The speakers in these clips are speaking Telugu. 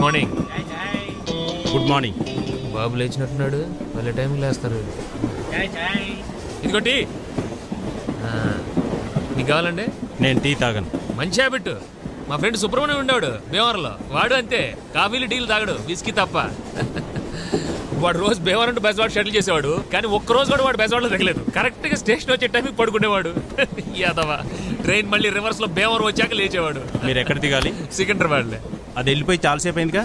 మార్నింగ్. Good morning. బాబు లేచినట్టున్నాడు, వాళ్ళ టైంకి లేస్తారు. ఇదిగోటి నీకు కావాలండి? నేను టీ తాగను. మంచి హ్యాబిట్. మా ఫ్రెండ్ సుబ్రహ్మణ్యం ఉండేవాడు భీమవరంలో, వాడు అంతే, కాఫీలు టీలు తాగడు, విస్కీ తప్ప. వాడు రోజు భీమవరం టు బెజవాడ షటిల్ చేసేవాడు, కానీ ఒక్కరోజు కూడా వాడు బెజవాడలో తగ్గలేదు. కరెక్ట్గా స్టేషన్ వచ్చే టైంకి పడుకునేవాడు. యాదవా ట్రైన్ మళ్ళీ రివర్స్లో భీమవరం వచ్చాక లేచేవాడు. మీరు ఎక్కడ దిగాలి? సికింద్రాబాద్లే. అది వెళ్ళిపోయి చాలాసేపు అయిందిగా.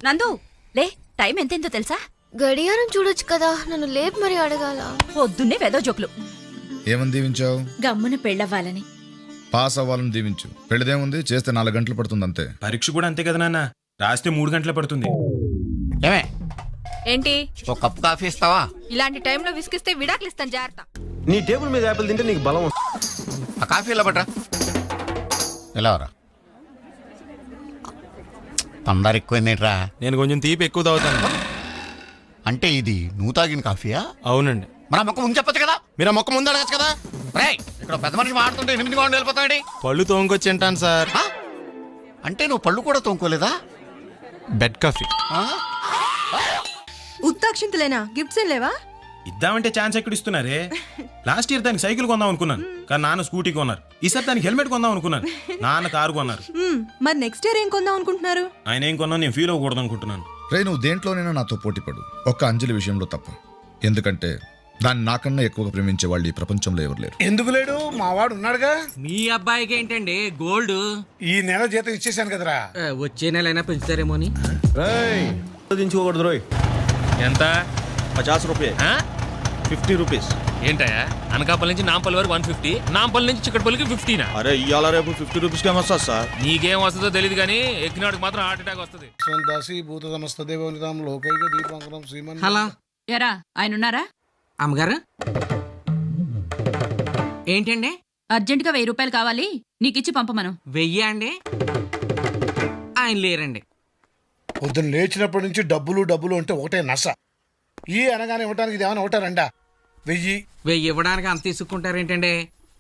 నందు లే, టైం ఎంతైందో తెలుసా? గడియారం చూడొచ్చు కదా, నన్ను లేపు మరి అడగాల. పొద్దున్నే వెదో జోకులు. ఏమని దీవించావు? గమ్మున పెళ్ళవ్వాలని. పాస్ అవ్వాలని దీవించు. పెళ్ళదేముంది, చేస్తే 4 గంటలు పడుతుంది అంతే. పరీక్ష కూడా అంతే కదా నాన్న, రాస్తే 3 గంటలే పడుతుంది. ఏమే ఏంటి ఒక కప్ కాఫీ ఇస్తావా? ఇలాంటి టైంలో విసిగిస్తే విడాకులు ఇస్తాను, జాగ్రత్త. నీ టేబుల్ మీద యాపిల్ తింటే నీకు బలం వస్తుంది. ఆ కాఫీ ఇలా పట్రా. ఎలా రా, తొందర ఎక్కువైందేంట్రా? నేను కొంచెం తీపి ఎక్కువ తాగుతాను. అంటే ఇది నువ్వు తాగిన కాఫీయా? అవునండి. మన మొక్క ముందు చెప్పచ్చు కదా. మీరు ఆ మొక్క ముందు అడగచ్చు కదా. రేయ్, ఇక్కడ పెద్ద మనిషి మాడుతుంటే 8 గంటలు వెళ్ళిపోతాడు. పళ్ళు తోముకొచ్చి తింటాను సార్. అంటే నువ్వు పళ్ళు కూడా తోముకోలేదా? Bed coffee. ఉత్తాక్షింతలేనా? గిఫ్ట్స్ ఏం లేవా? ఇద్దామంటే ఛాన్స్ ఎక్కడ ఇస్తున్నారే? లాస్ట్ ఇయర్ దానికి సైకిల్ కొందాం అనుకున్నాను, కానీ నాన్న స్కూటీ కొన్నారు. ఈసారి దానికి హెల్మెట్ కొందాం అనుకున్నాను, నాన్న కారు కొన్నారు. మరి నెక్స్ట్ ఇయర్ ఏం కొందాం అనుకుంటున్నారు? ఆయన ఏం కొన్నా నేను ఫీల్ అవ్వకూడదు అనుకుంటున్నాను. రే, నువ్వు దేంట్లోనైనా నాతో పోటీపడు, ఒక్క అంజలి విషయంలో తప్ప. ఎందుకంటే దాన్ని నాకన్నా ఎక్కువగా ప్రేమించే వాళ్ళు ఈ ప్రపంచంలో ఎవరు లేరు. ఎందుకు లేడు? మా వాడు ఉన్నాడుగా. మీ అబ్బాయికి ఏంటండి గోల్డ్? ఈ నెల జీతం ఇచ్చేసాను కదరా. వచ్చే నెల అయినా పెంచుతారేమో అని. దించుకోకూడదు రోయ్. ఎంత? 50 రూపాయలు. 50 రూపీస్. ఏంటయ్యా, అనకాపల్లి నుంచి నాంపల్లి వరకు 150, నాంపల్లి నుంచి చిక్కడపల్లికి 50. అరే ఇవాళ రేపు 50 రూపీస్కి ఏమొస్తుంది సార్? నీకేం వస్తుందో తెలియదు, కానీ ఎక్కినాడికి మాత్రం హార్ట్ అటాక్ వస్తుంది. దాసి భూత సమస్త దేవనితాం లోకైక దీపాంకరం శ్రీమన్. హలో ఎరా ఆయన ఉన్నారా? అమ్మగారు ఏంటండి? అర్జెంటుగా 1000 రూపాయలు కావాలి, నీకిచ్చి పంపమను. 1000 అండి? ఆయన లేరండి. పొద్దున్న లేచినప్పటి నుంచి డబ్బులు అంటే ఒకటే నస. ఈ అనగానే ఇవ్వటానికి ఇది ఏమైనా ఒకటారండా? 1000 ఇవ్వడానికి అంత తీసుకుంటారేంటండి?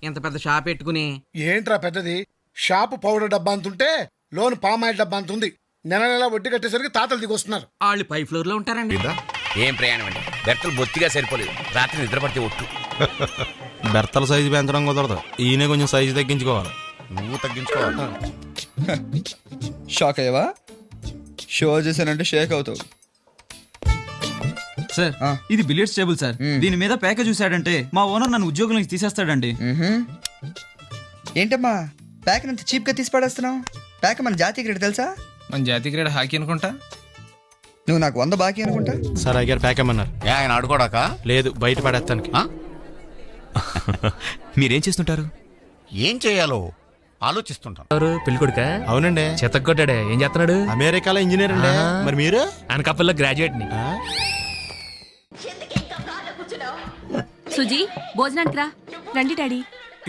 ఇంత పెద్ద షాప్ పెట్టుకుని. ఏంట్రా పెద్దది? షాపు పౌడర్ డబ్బా అంతుంటే లోన్ పామాయిల్ డబ్బా అంత ఉంది. నెల వడ్డీ కట్టేసరికి తాతలు దిగొస్తున్నారు. వాళ్ళు పై ఫ్లోర్ లో ఉంటారండి. ఏం ప్రయాణం అండి, బెర్తలు బొత్తిగా సరిపోలేదు. రాత్రి నిద్ర పడితే ఒట్టు. బెర్తల సైజు పెంచడం కుదరదు, ఈయన కొంచెం సైజు తగ్గించుకోవాలి. నువ్వు తగ్గించుకోవాలి. షాక్ అయ్యవా? షో చేశానంటే షేక్ అవుతావు సార్. ఇది బిలియర్డ్స్ టేబుల్ సార్. దీని మీద పేక చూసాడంటే మా ఓనర్ నన్ను ఉద్యోగం నుంచి తీసేస్తాడండి. ఏంటమ్మా ప్యాక్ అంత చీప్ గా తీసి పడేస్తున్నావు? ప్యాక్ మన జాతీయ క్రీడ తెలుసా? మన జాతీయ క్రీడ హాకీ అనుకుంటా. నువ్వు నాకు 100 బాకీ అనుకుంటా. సార్ అయ్యారు ప్యాక్ ఏమన్నారు? ఆయన ఆడుకోడాక? లేదు, బయట పడేస్తానికి. మీరేం చేస్తుంటారు? ఏం చేయాలో ఆలోచిస్తుంటాను. ఎవరు పెళ్లి కొడుక? అవునండి. చెత్తకొట్టాడే, ఏం చేస్తున్నాడు? అమెరికాలో ఇంజనీర్ అండి. మరి మీరు? అనకాపల్లిలో గ్రాడ్యుయేట్ ని. సుజీ భోజనానికి రా. రండి డాడీ.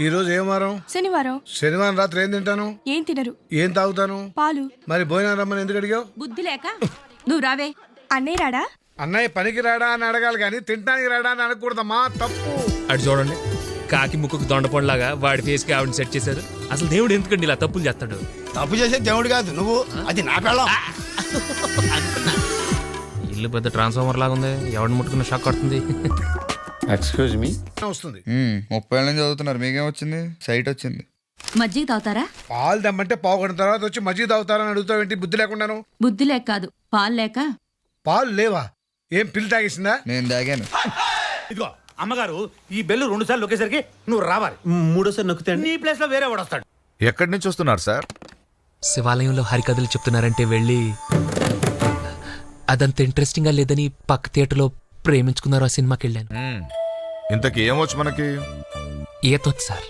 ఈ రోజు ఏం వారం? శనివారం. శనివారం రాత్రి ఏం తింటాను? ఏం తినరు? ఏం తాగుతాను? పాలు. మరి భోజనం రమ్మని ఎందుకు అడిగావు? బుద్ధి లేక. నువ్వు రావే. అన్నయ్య రాడా? అన్నయ్య పనికి రాడా అని అడగాలి కానీ తింటానికి రాడా అని అనకూడదమ్మా, తప్పు. అటు చూడండి, కాకి ముక్కుకు దొండపండులాగా వాడి ఫేస్ కి ఆవిడ సెట్ చేశారు. అసలు దేవుడు ఎందుకండి ఇలా తప్పులు చేస్తాడు? తప్పు చేసే దేవుడు కాదు నువ్వు, అది నా పిల్లం. ఇల్లు పెద్ద ట్రాన్స్ఫార్మర్ లాగా ఉంది, ఎవడిని ముట్టుకున్న షాక్ కొడుతుంది. ఎక్స్క్యూజ్ మీ వస్తుంది. 30 ఏళ్ళ నుంచి చదువుతున్నారు, మీకేం వచ్చింది? సైట్ వచ్చింది. మజ్జిగ తాగుతారా? పాలు దమ్మంటే పావుగంట తర్వాత వచ్చి మజ్జిగ తాగుతారని అడుగుతావేంటి? బుద్ధి లేకుండాను. బుద్ధి లేక కాదు, పాలు లేక. పాలు లేవా? ఏం పిల్లి తాగేసిందా? నేను తాగాను. ఇదిగో అమ్మగారు, ఈ బెల్లు 2 సార్లు నొక్కేసరికి నువ్వు రావాలి. 3ఓసారి నొక్కితే నీ ప్లేస్ లో వేరే వాడు వస్తాడు. ఎక్కడి నుంచి వస్తున్నారు సార్? శివాలయంలో హరికథలు చెప్తున్నారంటే వెళ్ళి, అదంత ఇంట్రెస్టింగ్ గా లేదని పక్క థియేటర్లో ప్రేమించుకున్నారు, ఆ సినిమాకి వెళ్ళాను. ఇంతకీ ఏమొచ్చు మనకి? ఈతొచ్చు సార్.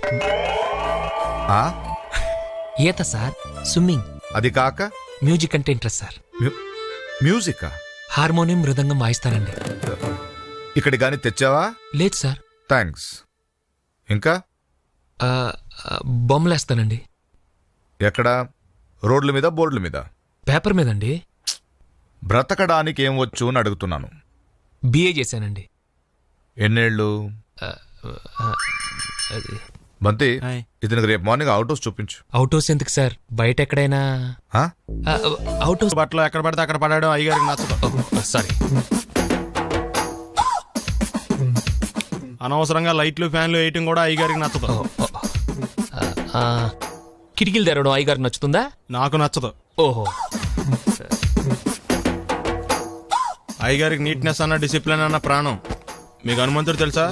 ఈత సార్, స్విమ్మింగ్. అది కాక మ్యూజిక్ అంటే ఇంట్రెస్ట్ సార్. మ్యూజిక్? హార్మోనియం, మృదంగం వాయిస్తానండి. ఇక్కడి గాని తెచ్చావా? లేదు సార్. థ్యాంక్స్. ఇంకా? బొమ్మలేస్తానండి. ఎక్కడ? రోడ్ల మీద, బోర్డుల మీద? పేపర్ మీదండి. బ్రతకడానికి ఏం వచ్చు అని అడుగుతున్నాను. బిఏ చేశానండి. ఎన్నేళ్ళు? బంతి హాయ్. ఇతనికి రేపు మార్నింగ్ అవుట్ హౌస్ చూపించు. అవుట్ హౌస్ ఎందుకు సార్? బయట ఎక్కడైనా ఆ? Out house. బట్టలు ఎక్కడ పడితే అక్కడ పడాడు అయ్యగారికి నచ్చదు. సారీ. అనవసరంగా లైట్లు ఫ్యాన్లు వేయటం కూడా అయ్యగారికి నచ్చదు. కిటికీలు తెరవడం అయ్యగారికి నచ్చుతుందా? నాకు నచ్చదు. ఓహో. అయ్యగారికి నీట్నెస్ అన్న డిసిప్లిన్ అన్న ప్రాణం. మీకు హనుమంతుడు తెలుసా?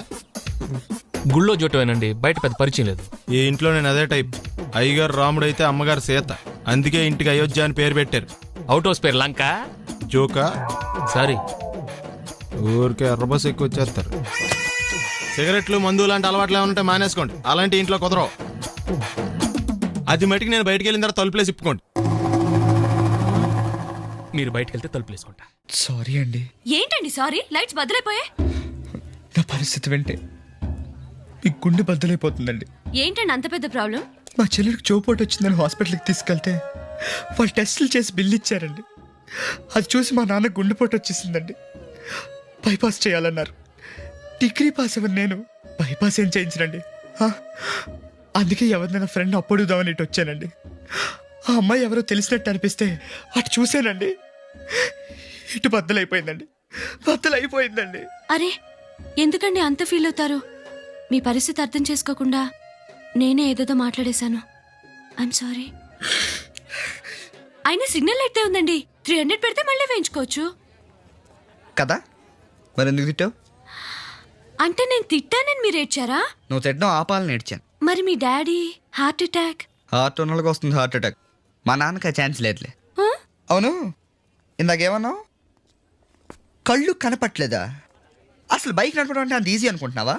గుళ్ళో జోటమేనండి, బయట పెద్ద పరిచయం లేదు. ఈ ఇంట్లో నేను అదే టైప్. అయ్యగారు రాముడు అయితే అమ్మగారు సీత. అందుకే ఇంటికి అయోధ్య అని పేరు పెట్టారు. అవుట్ హౌస్ పేరు లంక. జోకా? సారీ. ఊరికే ఎర్రబస్ ఎక్కువ వచ్చేస్తారు. సిగరెట్లు మందు లాంటి అలవాట్లు ఏమంటే మానేసుకోండి. అలాంటి ఇంట్లో కుదరవు. అది మటుకు నేను బయటికి వెళ్ళిన తర్వాత తలుపులేసి ఇప్పుకోండి. మీరు బయటకు వెళ్తే తలుపులు వేసుకుంటా. సారీ అండి, ఏంటండి సారీ? లైట్స్ బదులైపోయే. నా పరిస్థితి వింటే మీ గుండె బద్దలైపోతుందండి. ఏంటండి అంత పెద్ద ప్రాబ్లం? మా చెల్లెడికి చోపోటు వచ్చిందని హాస్పిటల్కి తీసుకెళ్తే వాళ్ళు టెస్టులు చేసి బిల్లు ఇచ్చారండి. అది చూసి మా నాన్న గుండెపోటు వచ్చేసిందండి. బైపాస్ చేయాలన్నారు. డిగ్రీ పాస్ అవ్వను నేను, బైపాస్ ఏం చేయించనండి. అందుకే ఎవరినైనా ఫ్రెండ్ అప్పుడుదామని ఇటు వచ్చానండి. ఆ అమ్మాయి ఎవరో తెలిసినట్టు అనిపిస్తే అటు చూశానండి. ఇటు బద్దలైపోయిందండి, బద్దలైపోయిందండి. అరే ఎందుకండి అంత ఫీల్ అవుతారు? మీ పరిస్థితి అర్థం చేసుకోకుండా నేనే ఏదేదో మాట్లాడేశాను. I'm sorry. అయినా సిగ్నల్ అయితే ఉందండి, 300 పెడితే మళ్ళీ వేయించుకోవచ్చు కదా. మరి ఎందుకు తిట్టావు? అంటే నేను తిట్టానని మీరు ఏడ్చారా? నువ్వు తిట్టడం ఆపాలని ఏడ్చాను. మరి మీ డాడీ హార్ట్ అటాక్. హార్ట్ ఉన్న వాళ్ళకి వస్తుంది హార్ట్ అటాక్. మా నాన్నకి ఆ ఛాన్స్ లేదులే. అవును, ఇందాకేమన్నావు? కళ్ళు కనపట్లేదా? అసలు బైక్ నడపడం అంటే అంత ఈజీ అనుకుంటున్నావా?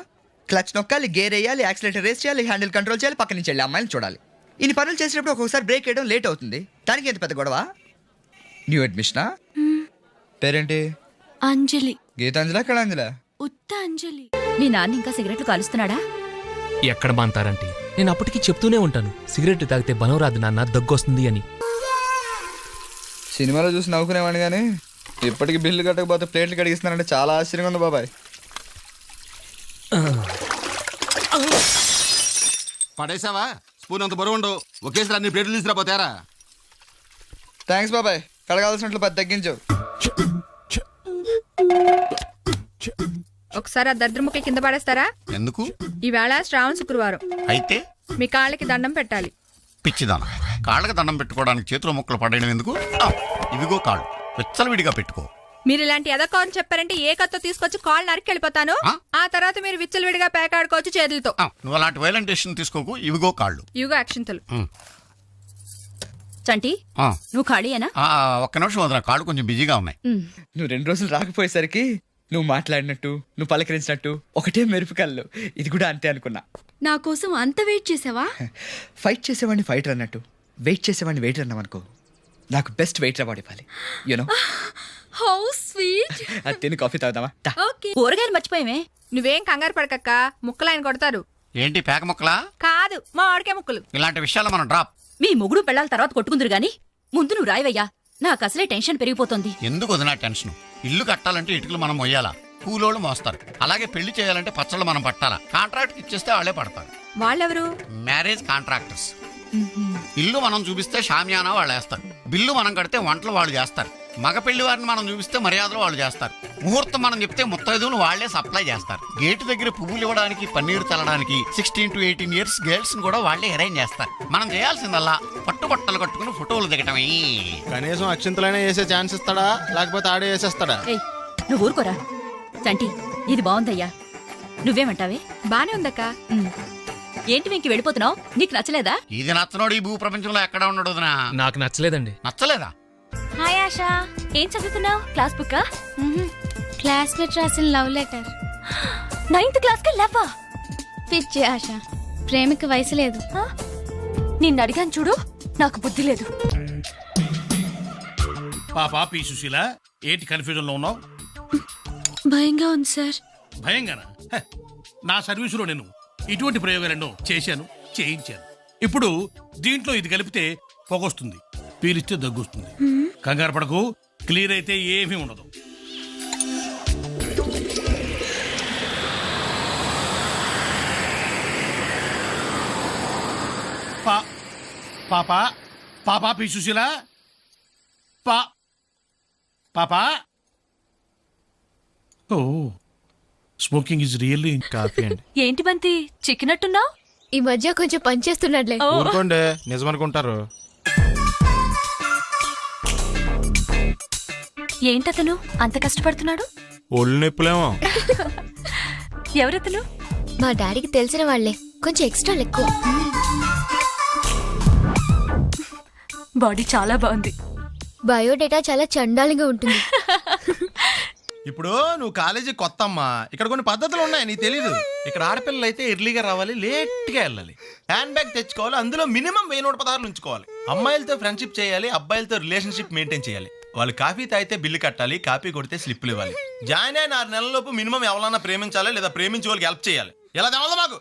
క్లచ్ నొక్కాలి, గేర్ వేయాలి, యాక్సిలేటర్ రేస్ చేయాలి, హ్యాండిల్ కంట్రోల్ చేయాలి, పక్క నుంచి వెళ్ళి అమ్మాయిని చూడాలి. ఇన్ని పనులు చేసేటప్పుడు ఒక్కొక్కసారి బ్రేక్ వేయడం లేట్ అవుతుంది. దానికి ఎంత పెద్ద గొడవ? న్యూ అడ్మిషనా? పేరేంటి? అంజలి. గీతాంజలి ఎక్కడ అంజలా? ఉత్త అంజలి. మీ నాన్న ఇంకా సిగరెట్లు కాలుస్తున్నాడా? ఎక్కడ బాంతారంటే నేను అప్పటికి చెప్తూనే ఉంటాను, సిగరెట్ తాగితే బలం రాదు నాన్న, దగ్గొస్తుంది అని. సినిమాలో చూసి నవ్వుకునేవాడిని కానీ ఇప్పటికి బిల్లు కట్టకపోతే ప్లేట్లు కడిగిస్తున్నారంటే చాలా ఆశ్చర్యంగా ఉంది బాబాయ్. పడేసావా? స్పూన్ అంత బరువు ఉండవు, ఒకేసారి అన్ని ప్లేట్లు తీసుకురాపోతారా? థ్యాంక్స్ బాబాయ్, కడగాల్సినట్లు పది తగ్గించు. ఒకసారి ఆ దరిద్ర ముక్క కింద పడేస్తారా? ఎందుకు? ఈవేళ శ్రావణ శుక్రవారం, అయితే మీ కాళ్ళకి దండం పెట్టాలి. పిచ్చిదాన, కాళ్ళకి దండం పెట్టుకోవడానికి చేతిలో ముక్కలు పడేయడం ఎందుకు? ఇవిగో కాళ్ళు విచ్చలవిడిగా పెట్టుకో. మీరు ఇలాంటి ఎదకోని చెప్పారంటే ఏ కత్తో తీసుకొచ్చి కాళ్ళు నరికి వెళ్ళిపోతాను. ఆ తర్వాత మీరు విచ్చలవిడిగా పేకాడుకోవచ్చు చేతులతో. నువ్వు అలాంటి వైలెంట్ డెసిషన్ తీసుకోకు. ఇవిగో కాళ్ళు. ఇవిగో అక్షింతలు. చంటి నువ్వు ఖాళీయేనా? ఒక్క నిమిషం వదిన, కాళ్ళు కొంచెం బిజీగా ఉన్నాయి. నువ్వు 2 రోజులు రాకపోయేసరికి నువ్వు మాట్లాడినట్టు, నువ్వు పలకరించినట్టు ఒకటే మెరుపు కళ్ళు. ఇది కూడా అంతే అనుకున్నా. నా కోసం అంత వెయిట్ చేసావా? ఫైట్ చేసేవాడిని ఫైటర్ అన్నట్టు, వెయిట్ చేసేవాడిని వెయిటర్ అన్నావనుకో, నాకు బెస్ట్ వెయిటర్ అవార్డు ఇవ్వాలి. యూనో. How sweet. అది తిని కాఫీ తాగుదామా? కూరగాయలు మర్చిపోయామే. నువ్వేం కంగారు పడకక్క, ముక్కలు ఆయన కొడతారు. ఏంటి పేక ముక్కలా? కాదు, మా వాడికే ముక్కలు. ఇలాంటి విషయాలు మనం డ్రాప్. మీ మొగుడు పెళ్ళాల తర్వాత కొట్టుకుందరు గాని ముందు నువ్వు రాయవయ్యా. నాకు అసలే టెన్షన్ పెరిగిపోతుంది. ఎందుకు వదినా టెన్షన్? ఇల్లు కట్టాలంటే ఇటుకలు మనం మొయ్యాలా, కూలోళ్ళు మోస్తారు. అలాగే పెళ్లి చేయాలంటే పచ్చళ్ళు మనం పట్టాలా. కాంట్రాక్ట్ ఇచ్చేస్తే వాళ్ళే పడతారు. వాళ్ళెవరు? Marriage contractors. ఇల్లు మనం చూపిస్తే షామియానా వాళ్ళు వేస్తారు, బిల్లు మనం కడితే వంటలు వాళ్ళు చేస్తారు, మగ పెళ్లి వారిని మనం చూపిస్తే మర్యాదలు వాళ్ళు చేస్తారు, ముహూర్తం మనం చెప్తే ముత్తైదువులు వాళ్లే సప్లై చేస్తారు, గేటు దగ్గర పువ్వులు ఇవ్వడానికి, పన్నీరు చల్లడానికి 16 to 18 years గర్ల్స్ కూడా వాళ్లే అరేంజ్ చేస్తారు. మనం చేయాల్సిందల్లా పట్టుబట్టలు కట్టుకుని ఫోటోలు దిగటమే. కనీసం అక్షింతలైనా వేసే ఛాన్స్ ఇస్తాడా, లేకపోతే ఆడే వేసేస్తాడా? నువ్వు ఊరుకోరా. చంటి ఇది బాగుందయ్యా, నువ్వేమంటావే? బానే ఉందక్క. ఏంటి వెంకి వెళ్ళిపోతున్నావు? నీకు నచ్చలేదా? ఇది నచ్చనోడు ఈ భూ ప్రపంచంలో ఎక్కడ ఉండడు. నాకు నచ్చలేదండి. నచ్చలేదా? హాయ్ ఆశా, ఏం చదువుతున్నావు? Class book? క్లాస్మేట్ రాసిన లవ్ లెటర్. 9th క్లాస్ కి లవ్వా? పిచ్చి ఆశ, ప్రేమకి వయసు లేదు. నిన్ను అడిగాను చూడు, నాకు బుద్ధి లేదు. పాపా పి సుశీల, ఏంటి కన్ఫ్యూజన్ లో ఉన్నావు? భయంగా ఉంది సార్. భయంగానా? నా సర్వీసులో నేను ఇటువంటి ప్రయోగాలను చేశాను, చేయించాను. ఇప్పుడు దీంట్లో ఇది కలిపితే పొగొస్తుంది, పీలిస్తే దగ్గొస్తుంది. కంగారు పడకు, క్లియర్ అయితే ఏమీ ఉండదు. పాపా పాపా పి సుశీల పా పాపా ఓ స్మోకింగ్ ఇస్ రియల్లీ కాఫీ అండి. ఏంటి బంతి చిక్కినట్టున్నావు? ఈ మధ్య కొంచెం పనిచేస్తున్నాడులే. ఊరుకోండి, నిజమనుకుంటారు. ఏంటతను అంత కష్టపడుతున్నాడు? ఒళ్ళు నొప్పులేమో. ఎవరతను? మా డాడీకి తెలిసిన వాళ్ళే, కొంచెం ఎక్స్ట్రా ఎక్కువ. బాడీ చాలా బాగుంది. బయోడేటా చాలా చండాలంగా ఉంటుంది. ఇప్పుడు నువ్వు కాలేజీ కొత్త అమ్మా, ఇక్కడ కొన్ని పద్ధతులు ఉన్నాయి, నీకు తెలీదు. ఇక్కడ ఆడపిల్లలు అయితే ఎర్లీగా రావాలి, లేట్గా వెళ్ళాలి, హ్యాండ్ బ్యాగ్ తెచ్చుకోవాలి, అందులో మినిమం 1000 పదార్లు ఉంచుకోవాలి. అమ్మాయిలతో ఫ్రెండ్షిప్ చేయాలి, అబ్బాయిలతో రిలేషన్షిప్ మెయింటైన్ చేయాలి. వాళ్ళు కాఫీ తాగితే బిల్లు కట్టాలి, కాఫీ కొడితే స్లిప్లు ఇవ్వాలి. జాయిన్ అయిన 6 నెలలలోపు మినిమం ఎవరన్నా ప్రేమించాలి, లేదా ప్రేమించే వాళ్ళకి హెల్ప్ చేయాలి. ఇలా తెవలదు మాకు.